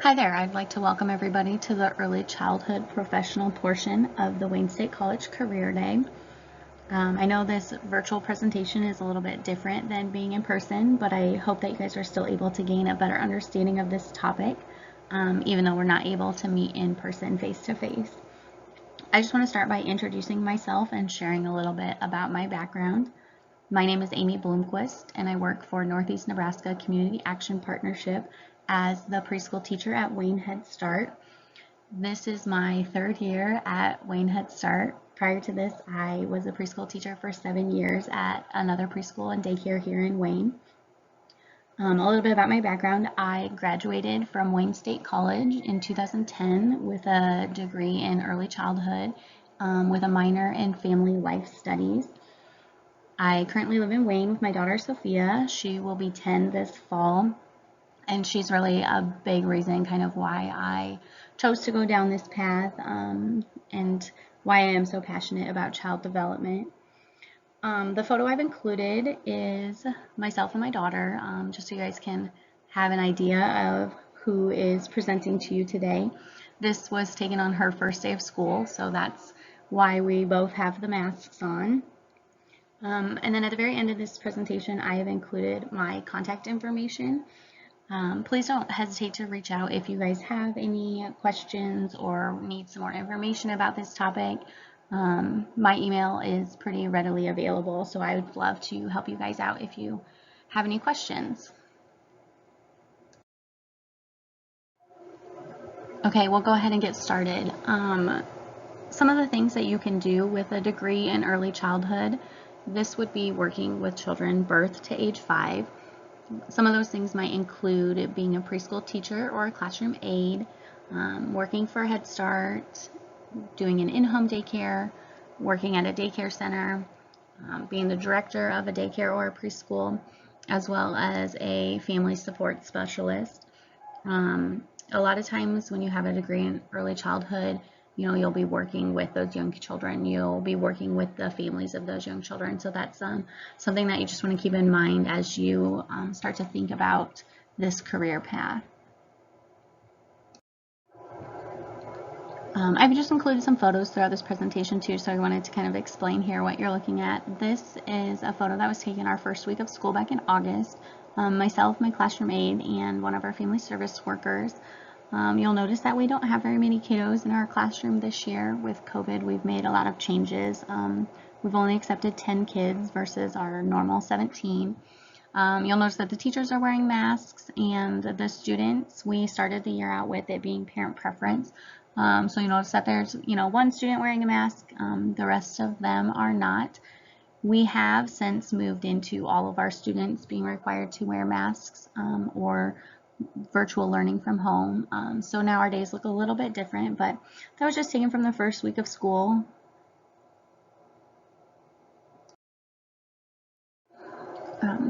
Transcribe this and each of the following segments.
Hi there, I'd like to welcome everybody to the Early Childhood Professional portion of the Wayne State College Career Day. I know this virtual presentation is a little bit different than being in person, but I hope that you guys are still able to gain a better understanding of this topic, even though we're not able to meet in person face to face. I just want to start by introducing myself and sharing a little bit about my background. My name is Amy Bloomquist, and I work for Northeast Nebraska Community Action Partnership as the preschool teacher at Wayne Head Start. This is my third year at Wayne Head Start. Prior to this, I was a preschool teacher for 7 years at another preschool and daycare here in Wayne. A little bit about my background. I graduated from Wayne State College in 2010 with a degree in early childhood with a minor in family life studies. I currently live in Wayne with my daughter Sophia. She will be 10 this fall, and she's really a big reason kind of why I chose to go down this path and why I am so passionate about child development. The photo I've included is myself and my daughter, just so you guys can have an idea of who is presenting to you today. This was taken on her first day of school, so that's why we both have the masks on. And then at the very end of this presentation, I have included my contact information. Please don't hesitate to reach out if you guys have any questions or need some more information about this topic. My email is pretty readily available, so I would love to help you guys out if you have any questions. Okay, we'll go ahead and get started. Some of the things that you can do with a degree in early childhood, this would be working with children birth to age 5. Some of those things might include being a preschool teacher or a classroom aide, working for Head Start, doing an in-home daycare, working at a daycare center, being the director of a daycare or a preschool, as well as a family support specialist. A lot of times when you have a degree in early childhood, you'll be working with those young children. You'll be working with the families of those young children. So that's something that you just want to keep in mind as you start to think about this career path. I've just included some photos throughout this presentation too, so I wanted to kind of explain here what you're looking at. This is a photo that was taken our first week of school back in August. Myself, my classroom aide, and one of our family service workers. You'll notice that we don't have very many kiddos in our classroom this year. With COVID, we've made a lot of changes. We've only accepted 10 kids versus our normal 17. You'll notice that the teachers are wearing masks, and the students, we started the year out with it being parent preference. So you notice that there's, one student wearing a mask, the rest of them are not. We have since moved into all of our students being required to wear masks or virtual learning from home. So now our days look a little bit different, but that was just taken from the first week of school.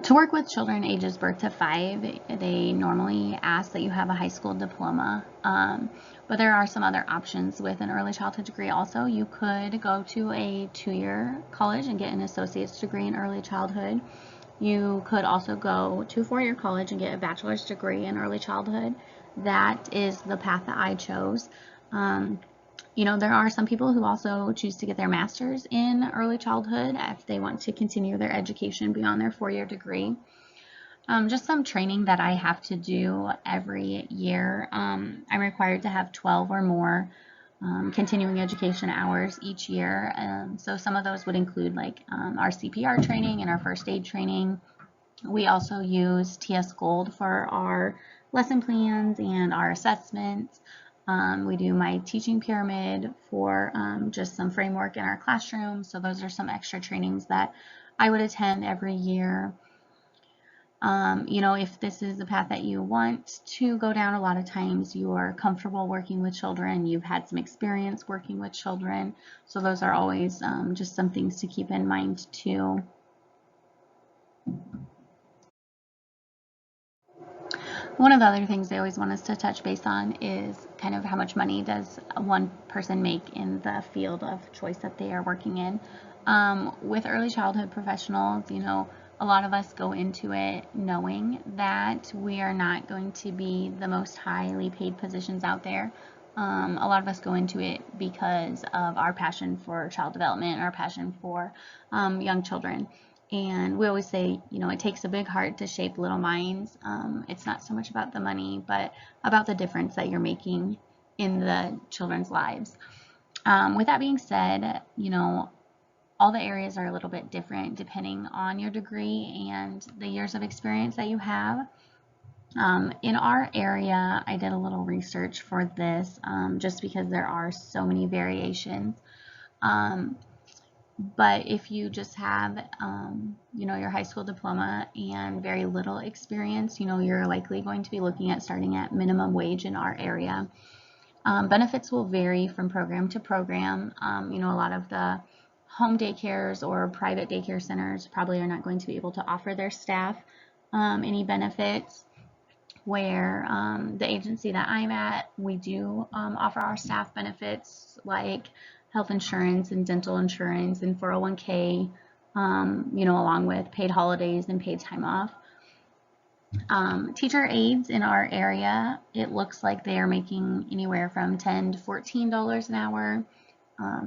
To work with children ages birth to 5, they normally ask that you have a high school diploma, but there are some other options with an early childhood degree also. You could go to a 2-year college and get an associate's degree in early childhood. You could also go to a 4-year college and get a bachelor's degree in early childhood. That is the path that I chose. There are some people who also choose to get their master's in early childhood if they want to continue their education beyond their 4-year degree. Just some training that I have to do every year. I'm required to have 12 or more continuing education hours each year. So some of those would include like our CPR training and our first aid training. We also use TS Gold for our lesson plans and our assessments. We do my teaching pyramid for just some framework in our classroom. So those are some extra trainings that I would attend every year. If this is a path that you want to go down, a lot of times you're comfortable working with children, you've had some experience working with children. So those are always just some things to keep in mind too. One of the other things they always want us to touch base on is kind of how much money does one person make in the field of choice that they are working in. With early childhood professionals, A lot of us go into it knowing that we are not going to be the most highly paid positions out there. A lot of us go into it because of our passion for child development, our passion for young children. And we always say, it takes a big heart to shape little minds. It's not so much about the money, but about the difference that you're making in the children's lives. With that being said, all the areas are a little bit different depending on your degree and the years of experience that you have. In our area, I did a little research for this just because there are so many variations. But if you just have, your high school diploma and very little experience, you're likely going to be looking at starting at minimum wage in our area. Benefits will vary from program to program. A lot of the home daycares or private daycare centers probably are not going to be able to offer their staff any benefits, where the agency that I'm at, we do offer our staff benefits like health insurance and dental insurance and 401k, along with paid holidays and paid time off. Teacher aides in our area, it looks like they are making anywhere from $10 to $14 an hour.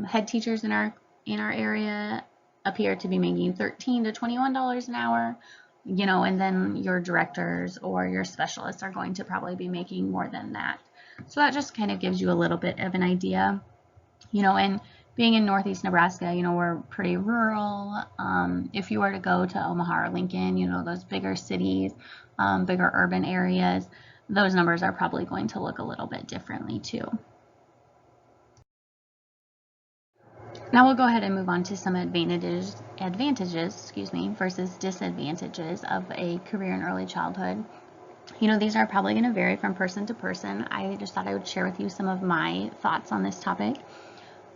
Head teachers in our area appear to be making $13 to $21 an hour, and then your directors or your specialists are going to probably be making more than that. So that just kind of gives you a little bit of an idea, and being in Northeast Nebraska, we're pretty rural. If you were to go to Omaha or Lincoln, those bigger cities, bigger urban areas, those numbers are probably going to look a little bit differently too. Now we'll go ahead and move on to some advantages, versus disadvantages of a career in early childhood. These are probably going to vary from person to person. I just thought I would share with you some of my thoughts on this topic.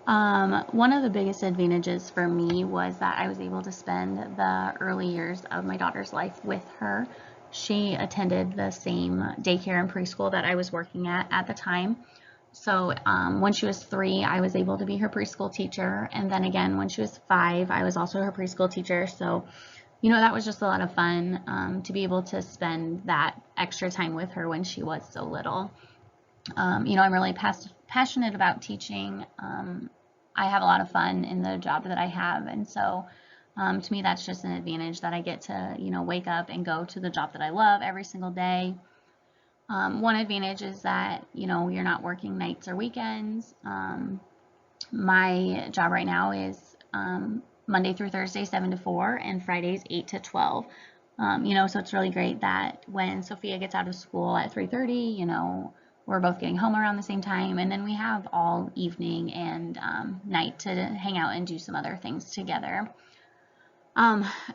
One of the biggest advantages for me was that I was able to spend the early years of my daughter's life with her. She attended the same daycare and preschool that I was working at the time. So when she was 3, I was able to be her preschool teacher. And then again, when she was 5, I was also her preschool teacher. So, that was just a lot of fun to be able to spend that extra time with her when she was so little. I'm really passionate about teaching. I have a lot of fun in the job that I have. And so to me, that's just an advantage that I get to, wake up and go to the job that I love every single day. One advantage is that, you're not working nights or weekends. My job right now is Monday through Thursday, 7 to 4, and Fridays, 8 to 12. So it's really great that when Sophia gets out of school at 3:30, we're both getting home around the same time, and then we have all evening and night to hang out and do some other things together.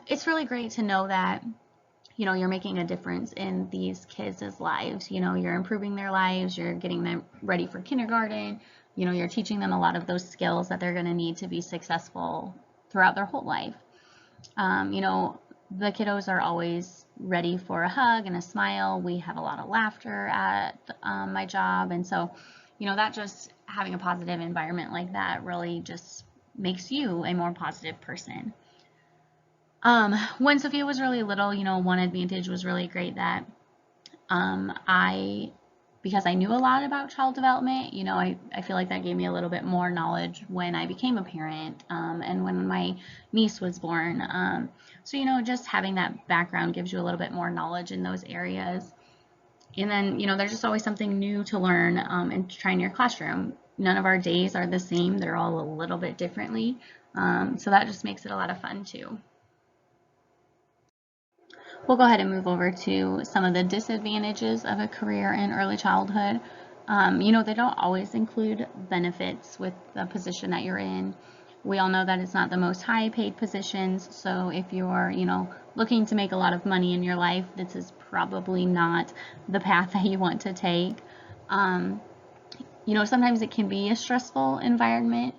It's really great to know that you're making a difference in these kids' lives. You're improving their lives, you're getting them ready for kindergarten, you're teaching them a lot of those skills that they're going to need to be successful throughout their whole life. The kiddos are always ready for a hug and a smile. We have a lot of laughter at my job. And so, that just having a positive environment like that really just makes you a more positive person. When Sophia was really little, one advantage was really great that because I knew a lot about child development, I feel like that gave me a little bit more knowledge when I became a parent and when my niece was born. So, just having that background gives you a little bit more knowledge in those areas. And then, there's just always something new to learn and try in your classroom. None of our days are the same. They're all a little bit differently. So that just makes it a lot of fun too. We'll go ahead and move over to some of the disadvantages of a career in early childhood. They don't always include benefits with the position that you're in. We all know that it's not the most high paid positions, so if you're, looking to make a lot of money in your life, this is probably not the path that you want to take. Sometimes it can be a stressful environment.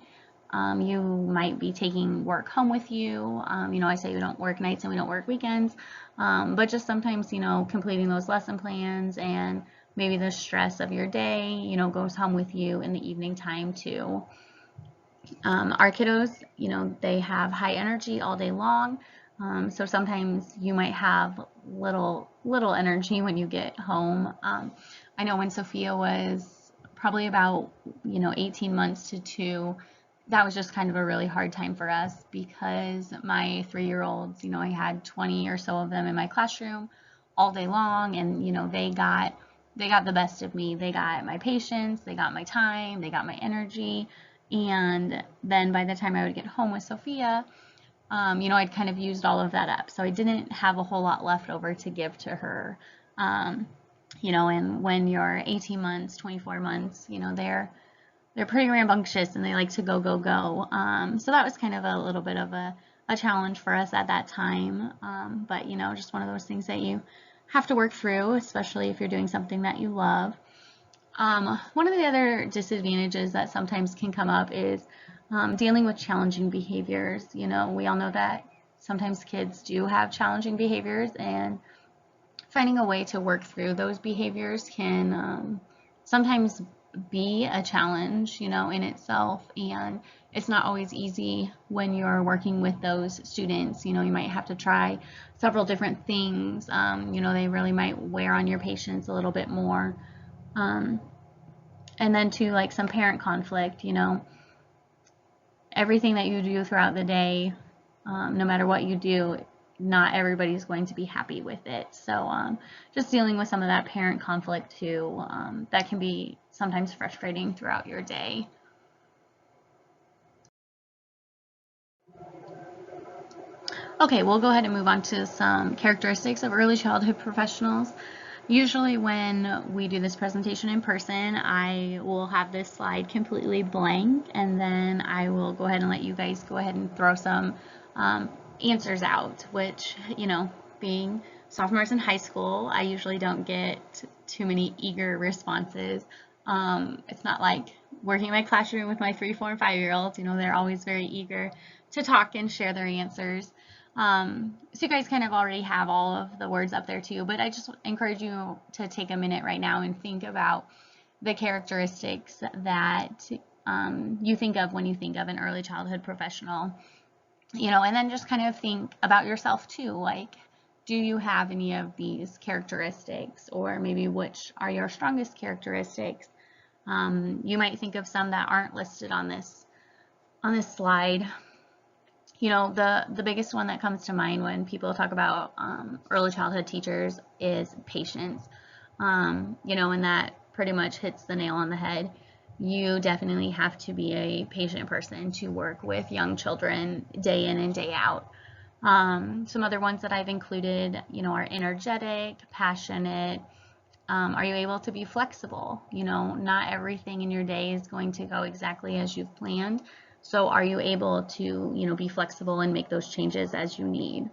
You might be taking work home with you. I say we don't work nights and we don't work weekends, but just sometimes, completing those lesson plans and maybe the stress of your day, goes home with you in the evening time too. Our kiddos, they have high energy all day long. So sometimes you might have little energy when you get home. I know when Sophia was probably about 18 months to 2, that was just kind of a really hard time for us because my 3-year-olds, I had 20 or so of them in my classroom all day long, and they got the best of me. They got my patience, they got my time, they got my energy, and then by the time I would get home with Sophia, I'd kind of used all of that up. So I didn't have a whole lot left over to give to her. And when you're 18 months, 24 months, they're pretty rambunctious and they like to go, go, go. So that was kind of a little bit of a challenge for us at that time. But, just one of those things that you have to work through, especially if you're doing something that you love. One of the other disadvantages that sometimes can come up is dealing with challenging behaviors. We all know that sometimes kids do have challenging behaviors, and finding a way to work through those behaviors can sometimes be a challenge, in itself. And it's not always easy when you're working with those students. You might have to try several different things. They really might wear on your patience a little bit more. And then too, like some parent conflict, everything that you do throughout the day, no matter what you do, not everybody's going to be happy with it. So just dealing with some of that parent conflict too, that can be sometimes frustrating throughout your day. Okay, we'll go ahead and move on to some characteristics of early childhood professionals. Usually when we do this presentation in person, I will have this slide completely blank, and then I will go ahead and let you guys go ahead and throw some answers out, which, being sophomores in high school, I usually don't get too many eager responses. It's not like working in my classroom with my 3, 4, and 5-year-olds. They're always very eager to talk and share their answers. So you guys kind of already have all of the words up there too, but I just encourage you to take a minute right now and think about the characteristics that you think of when you think of an early childhood professional, and then just kind of think about yourself too, like, do you have any of these characteristics, or maybe which are your strongest characteristics? You might think of some that aren't listed on this slide. The biggest one that comes to mind when people talk about early childhood teachers is patience. And that pretty much hits the nail on the head. You definitely have to be a patient person to work with young children day in and day out. Some other ones that I've included, are energetic, passionate. Are you able to be flexible? Not everything in your day is going to go exactly as you've planned. So are you able to, be flexible and make those changes as you need?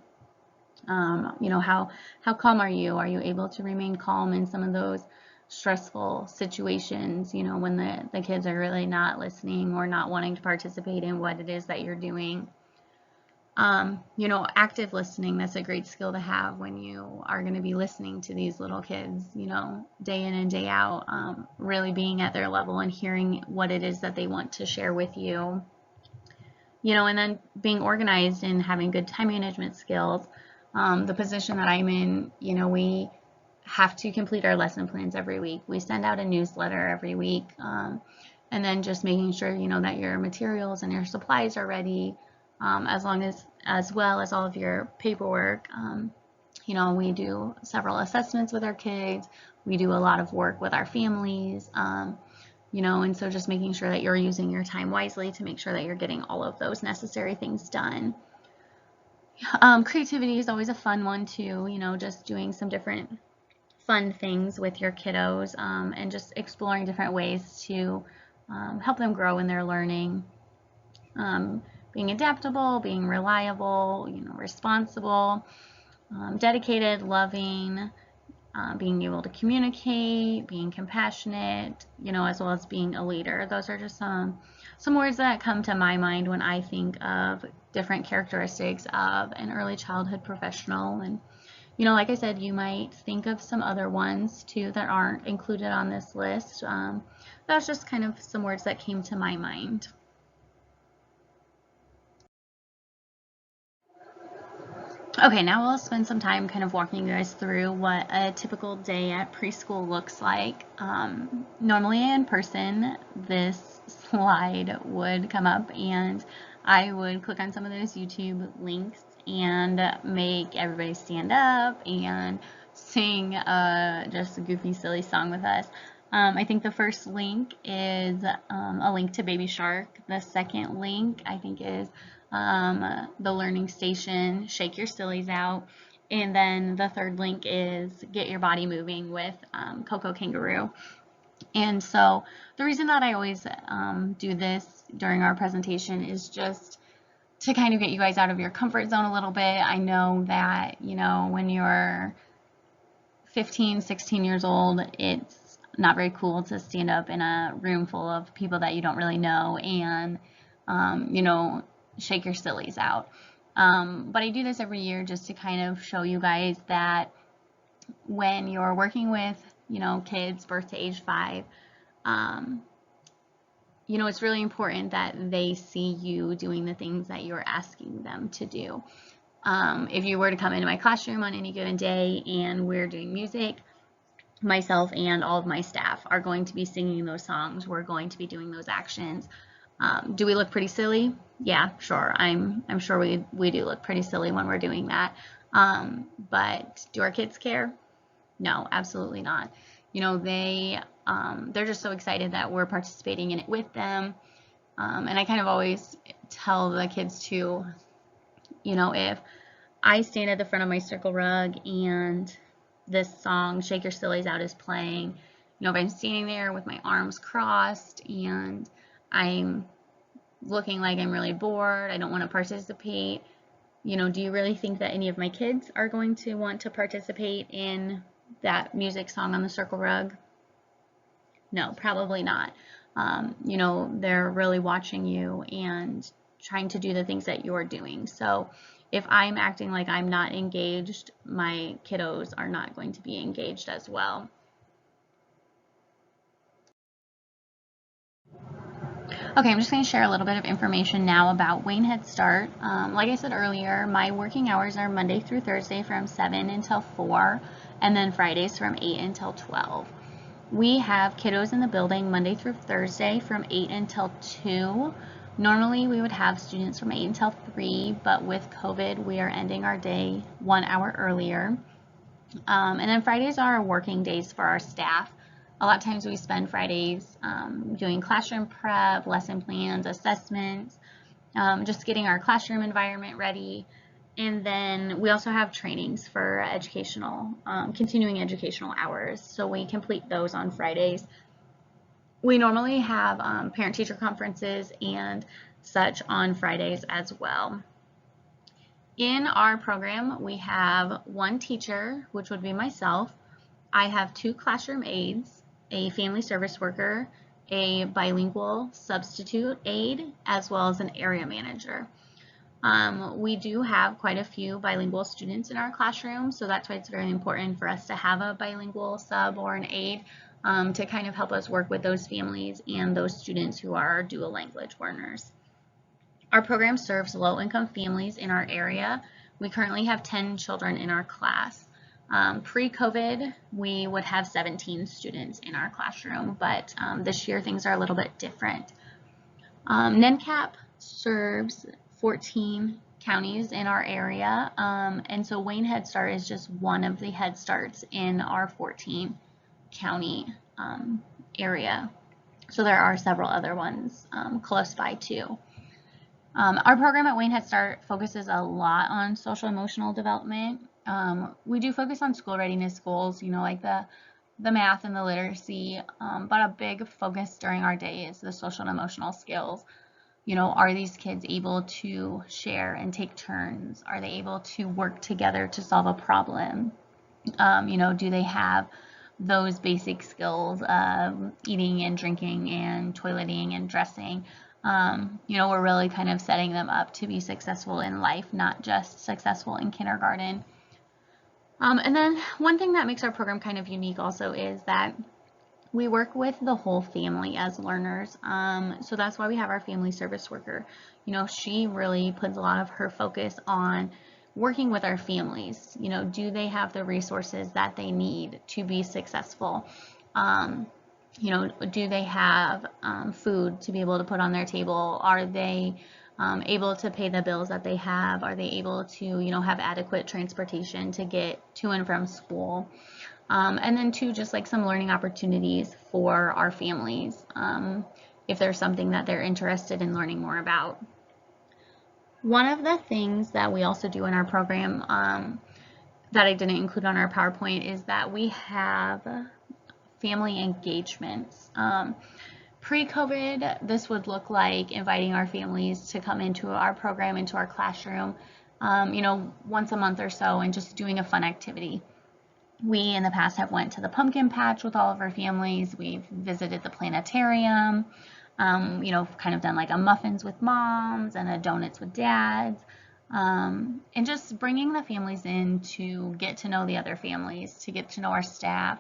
How calm are you? Are you able to remain calm in some of those stressful situations, when the kids are really not listening or not wanting to participate in what it is that you're doing? Active listening, that's a great skill to have when you are going to be listening to these little kids, day in and day out, really being at their level and hearing what it is that they want to share with you. And then being organized and having good time management skills. The position that I'm in, we have to complete our lesson plans every week. We send out a newsletter every week. And then just making sure, that your materials and your supplies are ready, as well as all of your paperwork. We do several assessments with our kids. We do a lot of work with our families. And so just making sure that you're using your time wisely to make sure that you're getting all of those necessary things done. Creativity is always a fun one too, just doing some different fun things with your kiddos, and just exploring different ways to help them grow in their learning. Being adaptable, being reliable, responsible, dedicated, loving, being able to communicate, being compassionate, as well as being a leader. Those are just some words that come to my mind when I think of different characteristics of an early childhood professional. And, like I said, you might think of some other ones too that aren't included on this list. That's just kind of some words that came to my mind. Okay, now we'll spend some time kind of walking you guys through what a typical day at preschool looks like. Normally in person, this slide would come up and I would click on some of those YouTube links and make everybody stand up and sing just a goofy, silly song with us. I think the first link is a link to Baby Shark. The second link, I think, is the learning station, Shake Your Sillies Out. And then the third link is Get Your Body Moving with Coco Kangaroo. And so the reason that I always do this during our presentation is just to kind of get you guys out of your comfort zone a little bit. I know that, when you're 15, 16 years old, it's not very cool to stand up in a room full of people that you don't really know and, shake your sillies out. But I do this every year just to kind of show you guys that when you're working with, kids birth to age 5, it's really important that they see you doing the things that you're asking them to do. If you were to come into my classroom on any given day and we're doing music, myself and all of my staff are going to be singing those songs. We're going to be doing those actions. Do we look pretty silly? Yeah, sure. I'm sure we do look pretty silly when we're doing that. But do our kids care? No, absolutely not. They're just so excited that we're participating in it with them. And I kind of always tell the kids too, if I stand at the front of my circle rug and this song, Shake Your Sillies Out, is playing, if I'm standing there with my arms crossed and I'm looking like I'm really bored, I don't want to participate, do you really think that any of my kids are going to want to participate in that music song on the circle rug? No, probably not. They're really watching you and trying to do the things that you're doing. So if I'm acting like I'm not engaged, my kiddos are not going to be engaged as well. Okay, I'm just going to share a little bit of information now about Wayne Head Start. Like I said earlier, my working hours are Monday through Thursday from 7 until 4, and then Fridays from 8 until 12. We have kiddos in the building Monday through Thursday from 8 until 2. Normally we would have students from 8 until 3, but with COVID we are ending our day 1 hour earlier. And then Fridays are working days for our staff. A lot of times we spend Fridays doing classroom prep, lesson plans, assessments, just getting our classroom environment ready. And then we also have trainings for continuing educational hours. So we complete those on Fridays. We normally have parent-teacher conferences and such on Fridays as well. In our program, we have one teacher, which would be myself. I have 2 classroom aides, a family service worker, a bilingual substitute aide, as well as an area manager. We do have quite a few bilingual students in our classroom, so that's why it's very important for us to have a bilingual sub or an aide to kind of help us work with those families and those students who are dual language learners. Our program serves low-income families in our area. We currently have 10 children in our class. Pre-COVID, we would have 17 students in our classroom, but this year things are a little bit different. NENCAP serves 14 counties in our area, and so Wayne Head Start is just one of the Head Starts in our 14 county area. So there are several other ones close by too. Our program at Wayne Head Start focuses a lot on social emotional development. We do focus on school readiness goals, like the math and the literacy, but a big focus during our day is the social and emotional skills. Are these kids able to share and take turns? Are they able to work together to solve a problem? Do they have those basic skills of eating and drinking and toileting and dressing? We're really kind of setting them up to be successful in life, not just successful in kindergarten. And then one thing that makes our program kind of unique also is that we work with the whole family as learners. So that's why we have our family service worker. She really puts a lot of her focus on working with our families. Do they have the resources that they need to be successful? Do they have food to be able to put on their table? Are they able to pay the bills that they have? Are they able to, have adequate transportation to get to and from school? And then too, just like some learning opportunities for our families, if there's something that they're interested in learning more about. One of the things that we also do in our program that I didn't include on our PowerPoint is that we have family engagements. Pre-COVID, this would look like inviting our families to come into our program, into our classroom, once a month or so, and just doing a fun activity. We in the past have went to the pumpkin patch with all of our families. We've visited the planetarium, kind of done like a muffins with moms and a donuts with dads, and just bringing the families in to get to know the other families, to get to know our staff,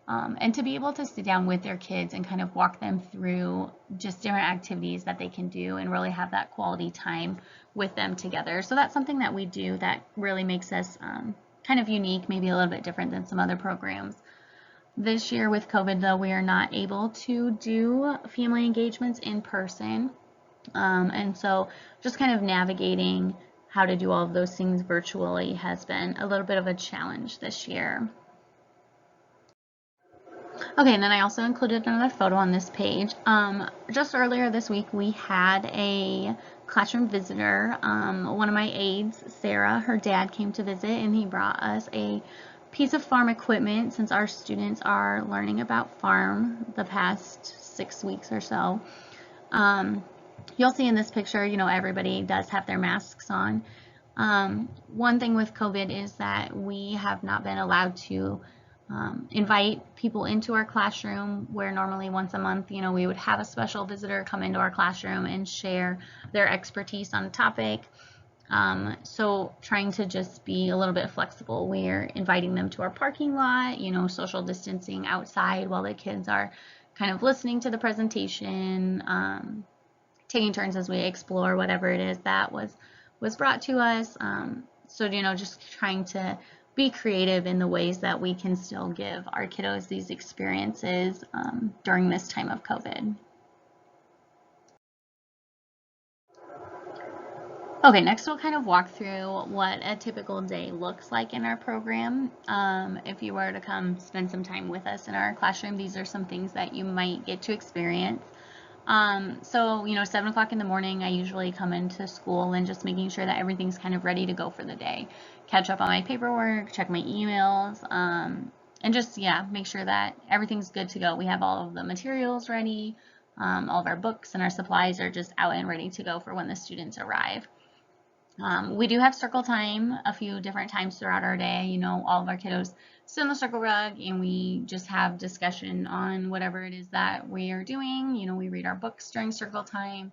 and to be able to sit down with their kids and kind of walk them through just different activities that they can do and really have that quality time with them together. So that's something that we do that really makes us kind of unique, maybe a little bit different than some other programs. This year with COVID, though, we are not able to do family engagements in person. And so just kind of navigating how to do all of those things virtually has been a little bit of a challenge this year. Okay, and then I also included another photo on this page. Just earlier this week, we had a classroom visitor. One of my aides, Sarah, her dad came to visit, and he brought us a piece of farm equipment since our students are learning about farm the past 6 weeks or so. You'll see in this picture, everybody does have their masks on. One thing with COVID is that we have not been allowed to invite people into our classroom, where normally once a month, we would have a special visitor come into our classroom and share their expertise on a topic. So trying to just be a little bit flexible. We're inviting them to our parking lot, social distancing outside while the kids are kind of listening to the presentation, taking turns as we explore whatever it is that was brought to us. So, just trying to be creative in the ways that we can still give our kiddos these experiences during this time of COVID. Okay, next we'll kind of walk through what a typical day looks like in our program. If you were to come spend some time with us in our classroom, these are some things that you might get to experience. So, 7 o'clock in the morning, I usually come into school and just making sure that everything's kind of ready to go for the day. Catch up on my paperwork, check my emails, and just, make sure that everything's good to go. We have all of the materials ready. All of our books and our supplies are just out and ready to go for when the students arrive. We do have circle time a few different times throughout our day. All of our kiddos sit on the circle rug and we just have discussion on whatever it is that we are doing. We read our books during circle time.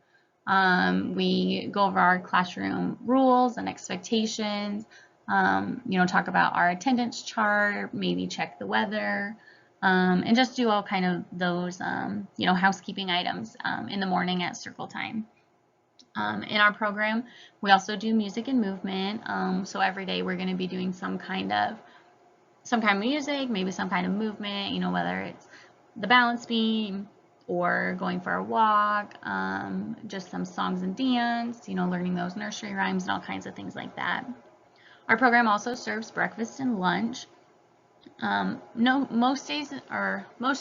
We go over our classroom rules and expectations, talk about our attendance chart, maybe check the weather, and just do all kind of those, housekeeping items in the morning at circle time. In our program, we also do music and movement. So every day we're going to be doing some kind of music, maybe some kind of movement, whether it's the balance beam or going for a walk, just some songs and dance, learning those nursery rhymes and all kinds of things like that. Our program also serves breakfast and lunch. Most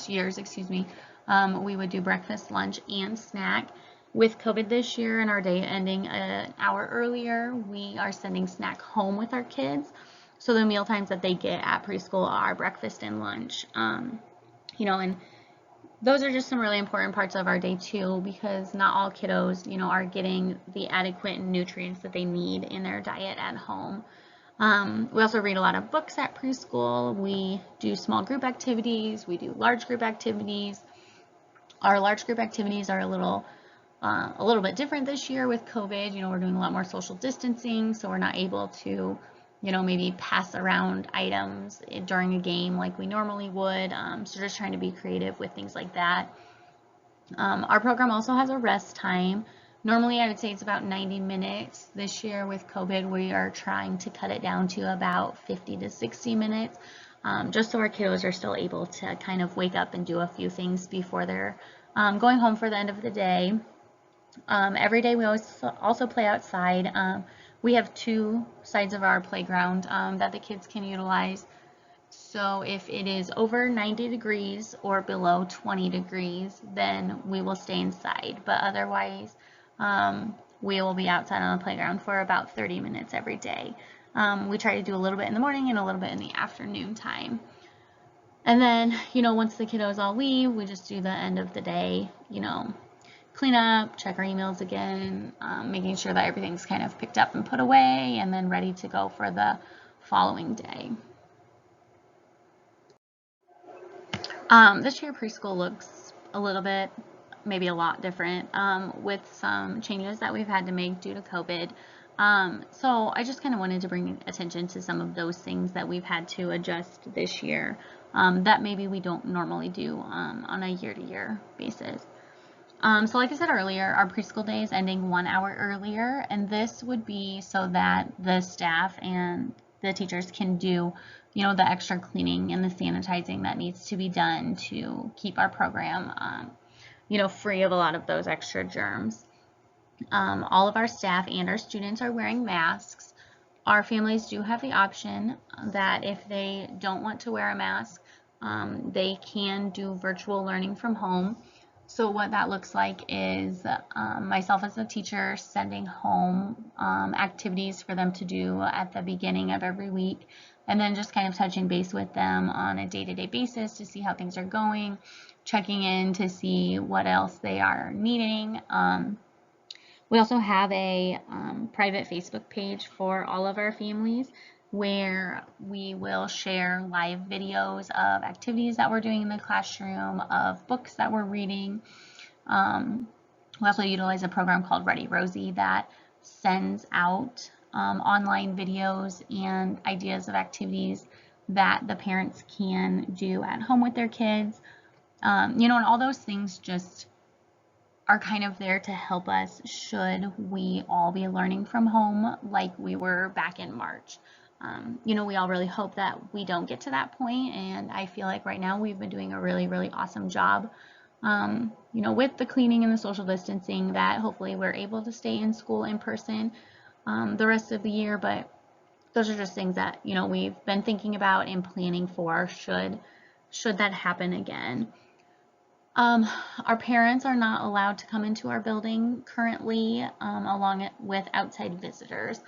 years, we would do breakfast, lunch, and snack. With COVID this year and our day ending an hour earlier, we are sending snack home with our kids. So the meal times that they get at preschool are breakfast and lunch. And those are just some really important parts of our day too, because not all kiddos, are getting the adequate nutrients that they need in their diet at home. We also read a lot of books at preschool. We do small group activities. We do large group activities. Our large group activities are a little bit different this year with COVID. We're doing a lot more social distancing, so we're not able to, maybe pass around items during a game like we normally would. So just trying to be creative with things like that. Our program also has a rest time. Normally, I would say it's about 90 minutes. This year with COVID, we are trying to cut it down to about 50 to 60 minutes, just so our kiddos are still able to kind of wake up and do a few things before they're going home for the end of the day. Every day we also play outside. We have two sides of our playground that the kids can utilize. So if it is over 90 degrees or below 20 degrees, then we will stay inside. But otherwise, we will be outside on the playground for about 30 minutes every day. We try to do a little bit in the morning and a little bit in the afternoon time. And then, once the kiddos all leave, we just do the end of the day, clean up, check our emails again, making sure that everything's kind of picked up and put away and then ready to go for the following day. This year preschool looks a little bit, maybe a lot different, with some changes that we've had to make due to COVID. So I just kind of wanted to bring attention to some of those things that we've had to adjust this year that maybe we don't normally do on a year-to-year basis. So like I said earlier, our preschool day is ending 1 hour earlier, and this would be so that the staff and the teachers can do, the extra cleaning and the sanitizing that needs to be done to keep our program, free of a lot of those extra germs. All of our staff and our students are wearing masks. Our families do have the option that if they don't want to wear a mask, they can do virtual learning from home. So what that looks like is myself as a teacher sending home activities for them to do at the beginning of every week, and then just kind of touching base with them on a day-to-day basis to see how things are going, checking in to see what else they are needing. We also have a private Facebook page for all of our families where we will share live videos of activities that we're doing in the classroom, of books that we're reading. We also utilize a program called Ready Rosie that sends out online videos and ideas of activities that the parents can do at home with their kids. And all those things just are kind of there to help us should we all be learning from home like we were back in March. We all really hope that we don't get to that point, and I feel like right now we've been doing a really, really awesome job, with the cleaning and the social distancing, that hopefully we're able to stay in school in person the rest of the year. But those are just things that, we've been thinking about and planning for should that happen again. Our parents are not allowed to come into our building currently, along with outside visitors.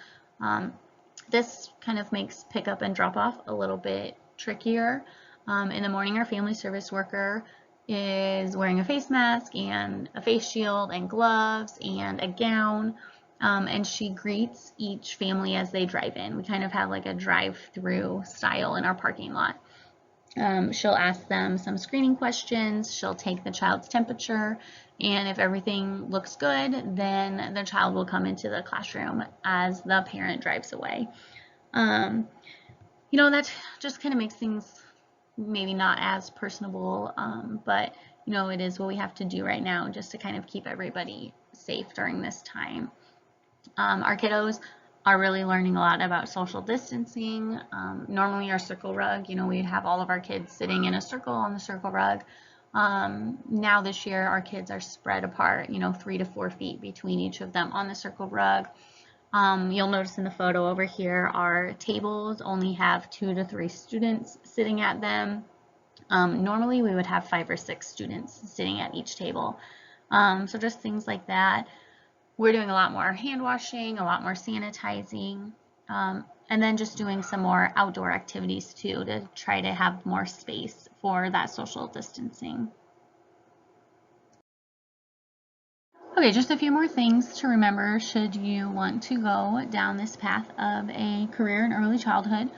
This kind of makes pickup and drop off a little bit trickier. In the morning, our family service worker is wearing a face mask and a face shield and gloves and a gown, and she greets each family as they drive in. We kind of have like a drive-through style in our parking lot. She'll ask them some screening questions, she'll take the child's temperature, and if everything looks good, then the child will come into the classroom as the parent drives away. That just kind of makes things maybe not as personable, but it is what we have to do right now just to kind of keep everybody safe during this time. Our kiddos are really learning a lot about social distancing. Normally our circle rug, we'd have all of our kids sitting in a circle on the circle rug. Now this year our kids are spread apart, 3 to 4 feet between each of them on the circle rug. You'll notice in the photo over here, our tables only have 2 to 3 students sitting at them. Normally we would have 5 or 6 students sitting at each table. So just things like that. We're doing a lot more hand washing, a lot more sanitizing, and then just doing some more outdoor activities too to try to have more space for that social distancing. Okay, just a few more things to remember should you want to go down this path of a career in early childhood.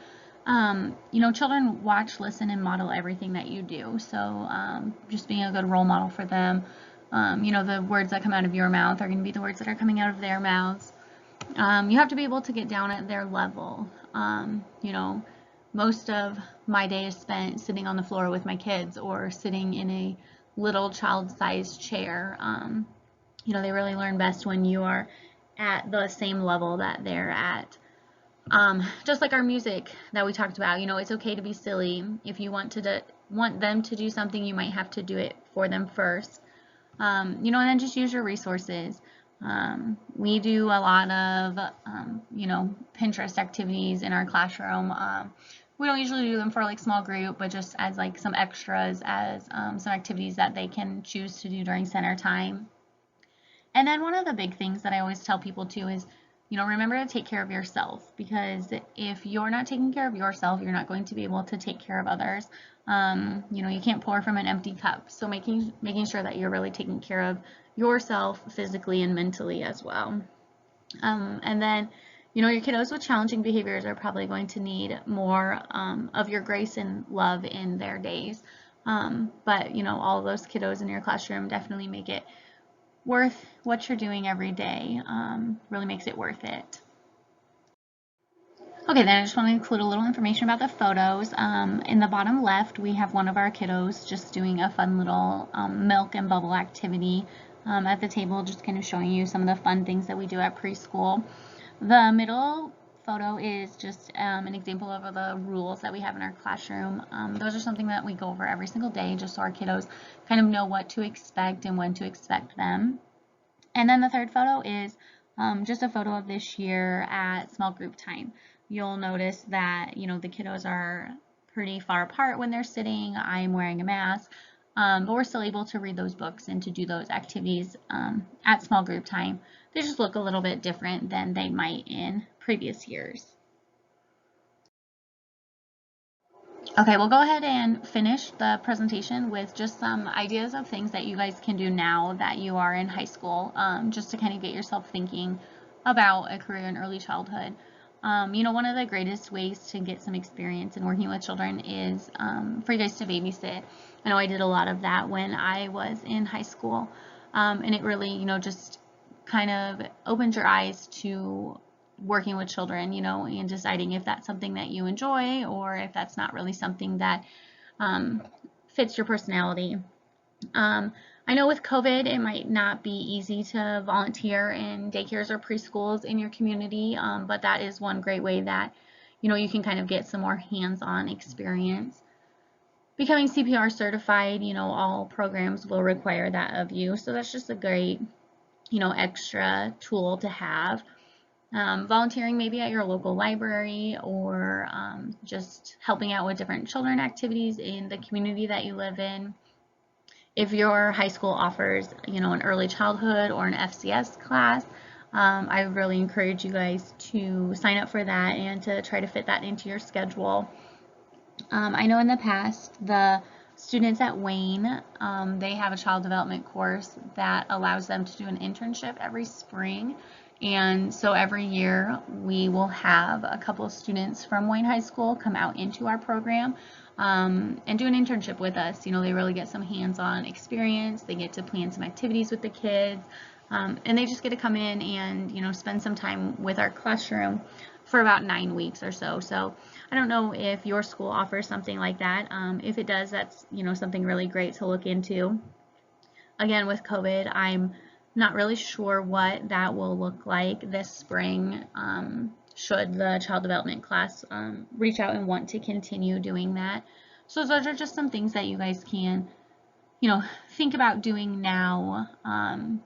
Children watch, listen, and model everything that you do. So just being a good role model for them. The words that come out of your mouth are going to be the words that are coming out of their mouths. You have to be able to get down at their level. Most of my day is spent sitting on the floor with my kids or sitting in a little child-sized chair. they really learn best when you are at the same level that they're at. Just like our music that we talked about, it's okay to be silly. If you want them to do something, you might have to do it for them first. And then just use your resources. We do a lot of, Pinterest activities in our classroom. We don't usually do them for like small group, but just as like some extras, as some activities that they can choose to do during center time. And then one of the big things that I always tell people too is, remember to take care of yourself, because if you're not taking care of yourself, you're not going to be able to take care of others. You can't pour from an empty cup. So making sure that you're really taking care of yourself physically and mentally as well. And then, your kiddos with challenging behaviors are probably going to need more of your grace and love in their days. But, all of those kiddos in your classroom definitely make it worth what you're doing every day. Really makes it worth it. Okay, then I just want to include a little information about the photos. In the bottom left, we have one of our kiddos just doing a fun little milk and bubble activity at the table, just kind of showing you some of the fun things that we do at preschool. The middle photo is just an example of the rules that we have in our classroom. Those are something that we go over every single day, just so our kiddos kind of know what to expect and when to expect them. And then the third photo is just a photo of this year at small group time. You'll notice that, the kiddos are pretty far apart when they're sitting. I'm wearing a mask, but we're still able to read those books and to do those activities at small group time. They just look a little bit different than they might in previous years. Okay, we'll go ahead and finish the presentation with just some ideas of things that you guys can do now that you are in high school, just to kind of get yourself thinking about a career in early childhood. One of the greatest ways to get some experience in working with children is for you guys to babysit. I know I did a lot of that when I was in high school, and it really, just kind of opens your eyes to working with children, and deciding if that's something that you enjoy or if that's not really something that fits your personality. I know with COVID, it might not be easy to volunteer in daycares or preschools in your community, but that is one great way that, you can kind of get some more hands-on experience. Becoming CPR certified, all programs will require that of you, so that's just a great, extra tool to have. Volunteering maybe at your local library, or just helping out with different children activities in the community that you live in. If your high school offers, an early childhood or an FCS class, I really encourage you guys to sign up for that and to try to fit that into your schedule. I know in the past, the students at Wayne, they have a child development course that allows them to do an internship every spring. And so every year we will have a couple of students from Wayne High School come out into our program and do an internship with us. They really get some hands-on experience. They get to plan some activities with the kids, and they just get to come in and, spend some time with our classroom for about 9 weeks or so. So I don't know if your school offers something like that. If it does, that's, something really great to look into. Again, with COVID, I'm not really sure what that will look like this spring, should the child development class reach out and want to continue doing that. So those are just some things that you guys can, think about doing now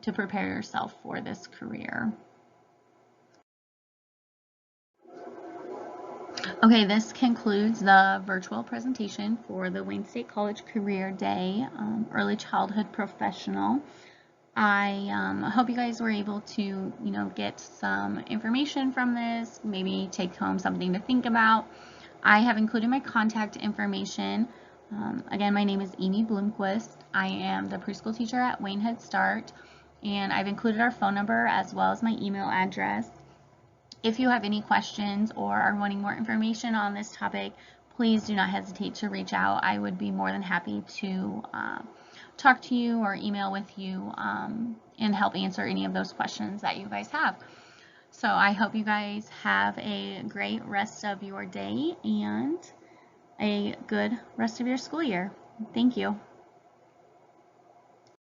to prepare yourself for this career. Okay, this concludes the virtual presentation for the Wayne State College Career Day Early Childhood Professional. I hope you guys were able to, get some information from this, maybe take home something to think about. I have included my contact information. Again, my name is Amy Bloomquist. I am the preschool teacher at Wayne Head Start, and I've included our phone number as well as my email address. If you have any questions or are wanting more information on this topic, please do not hesitate to reach out. I would be more than happy to talk to you or email with you and help answer any of those questions that you guys have. So I hope you guys have a great rest of your day and a good rest of your school year. Thank you.